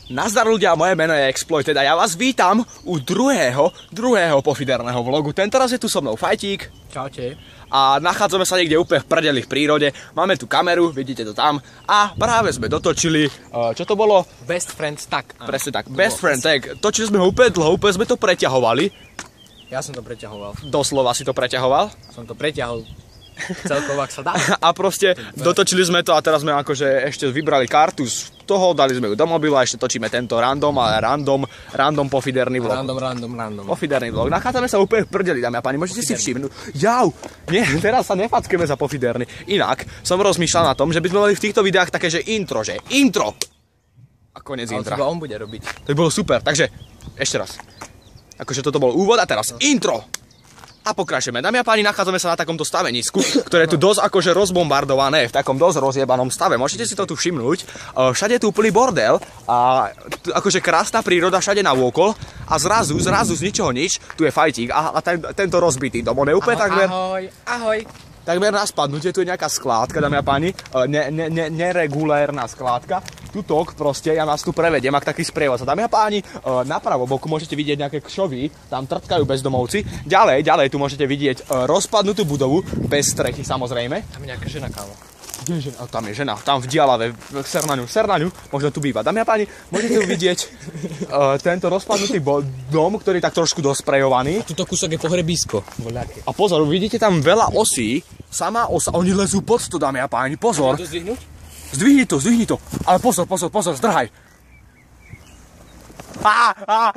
Nazdar ľudia, moje meno je Exploited a ja vás vítam u druhého pofiderného vlogu. Tentoraz je tu so mnou Fajtík. Čaute. A nachádzame sa niekde úplne v prdeli v prírode. Máme tu kameru, vidíte to tam. A práve sme dotočili, čo to bolo? Best Friends tag. Presne tak, Best Friend tag. Točili sme ho úplne dlho, úplne sme to preťahovali. Ja som to preťahoval. Doslova si to preťahoval. Som to preťahol celkovo, ak sa dá. A proste dotočili sme to a teraz sme akože ešte vybrali kartu z toho, dali sme ju do mobilu a ešte točíme tento random pofiderný vlog. Random. Pofiderný vlog. Nachádzame sa úplne v prdeli, dámy a páni, môžete si všimnúť. Nie, teraz sa nefackeme za pofiderný. Inak som rozmýšľal na tom, že by sme mali v týchto videách také, že intro. A koniec intra. Ale to on bude robiť. To by bolo super, takže ešte raz. Akože toto bol úvod a teraz intro. A pokračujeme. Dámy a páni, nachádzame sa na takomto stavenisku, ktoré je tu dosť akože rozbombardované, v takom dosť rozjebanom stave. Môžete si to tu všimnúť. Všade je tu úplný bordel a akože krásna príroda všade navôkol a zrazu z ničoho nič, tu je Fajtík a tento rozbitý dom. On je úplne takmer... Ahoj. Takmer na spadnutie, tu je nejaká skládka, dámy a páni, neregulérna skládka. Tutok proste, ja nás tu prevediem, ak taký sprievodca. Dámy a páni, napravo boku môžete vidieť nejaké kšovy, tam trtkajú bezdomovci. Ďalej tu môžete vidieť rozpadnutú budovu, bez strechy samozrejme. Tam je nejaká žena, kámo. Kde je žena? Tam je žena, tam v dialave, v Sernaňu, možno tu býva. Dámy a páni, môžete tu vidieť tento rozpadnutý dom, ktorý je tak trošku dosprejovaný. A tuto kúsok je pohrebísko. A pozor, vidíte tam veľa osí, sama osa, oni lezú pod to, dámy a páni, pozor. Zdvihni to, ale pozor, zdrhaj.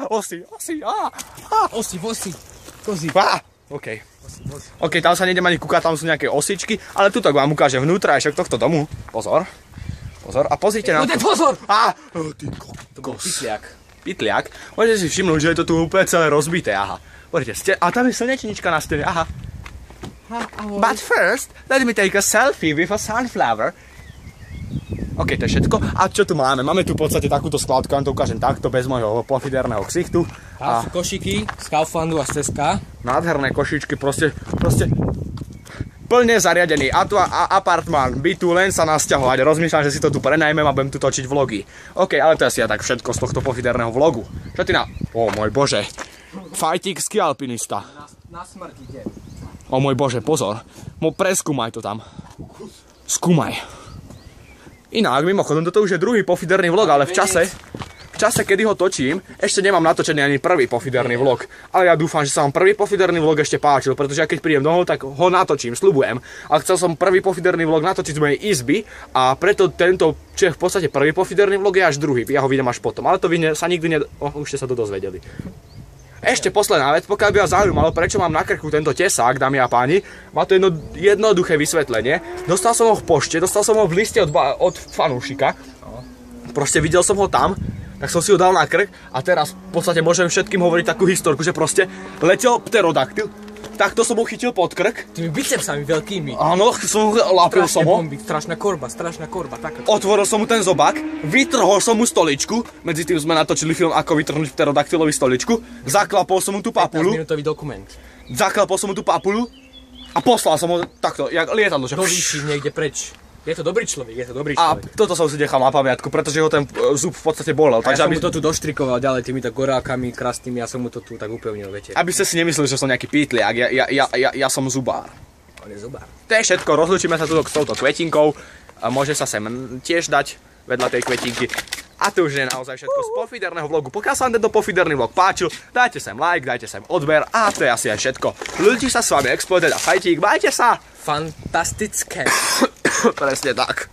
Osy. Kozy. OK. OK, tam sa nejdem ani kúkať, tam sú nejaké osičky, ale tuto vám ukáže vnútrajšok tohto domu. Pozor. A pozrite na to. Pozor! Ty kokos. Pytliak. Môžete si všimnúť, že je to tu úplne celé rozbité, aha. Pozrite, a tam je slnečnička na stene, aha. But first, let me take a selfie with a sunflower. OK, to je všetko. A čo tu máme? Máme tu v podstate takúto skladku, vám to ukážem takto, bez môjho pofiderného ksichtu. A košiky z Kauflandu a z Teska. Nádherné košičky, proste plne zariadený apartmán, bytu, len sa nasťahovať. Rozmýšľam, že si to tu prenajmem a budem tu točiť vlogy. OK, ale to je asi tak všetko z tohto pofiderného vlogu. Čo ty na... Ó môj bože. Fajtík ski alpinista. Na smrť ide. Ó môj bože, pozor. Preskúmaj to tam. Skúmaj. Inak, mimochodom, toto už je druhý pofiderný vlog, ale v čase, kedy ho točím, ešte nemám natočený ani prvý pofiderný vlog. Ale ja dúfam, že sa vám prvý pofiderný vlog ešte páčil, pretože ja keď prídem domov, tak ho natočím, sľubujem. Ale chcel som prvý pofiderný vlog natočiť z mojej izby a preto tento, čo je v podstate prvý pofiderný vlog, je až druhý. Ja ho vidím až potom, ale to vy sa nikdy už ste sa to dozvedeli. Ešte posledná vec, pokiaľ by vás zaujímalo, prečo mám na krku tento tesák, dámy a páni, má to jednoduché vysvetlenie. Dostal som ho v pošte, dostal som ho v liste od fanúšika. Proste videl som ho tam, tak som si ho dal na krk a teraz v podstate môžem všetkým hovoriť takú historku, že proste letel pterodaktyl, takto som ho chytil pod krk. Tými bicepsami veľkými. Áno, lápil som ho. Strašná korba, taká. Otvoril som mu ten zobák, vytrhol som mu stoličku, medzi tým sme natočili film ako vytrhnúť pterodaktylovi stoličku, zaklapol som mu tú papulu. 15-minútový dokument. Zaklapol som mu tú papulu a poslal som ho takto, jak lietadlo, že... Do výši niekde preč. Je to dobrý človek. A toto som si nechal na pamiatku, pretože ho ten zub v podstate bolel. Takže ja som mu to tu doštrikoval ďalej týmito gorákami krásnymi, ja som mu to tu tak upevnil, viete. Aby ste si nemysleli, že som nejaký pýtliak, ja som zubár. On je zubár. To je všetko, rozlúčime sa tu s touto kvetinkou. Môže sa sem tiež dať vedľa tej kvetinky. A to už je naozaj všetko z pofiderného vlogu. Pokiaľ sa vám tento pofiderný vlog páčil, dajte sem like, dajte sem odber a to je asi aj všetko. Ľudí sa s vami Exploited a Fajtík, majte sa! Fantastické. Presne tak.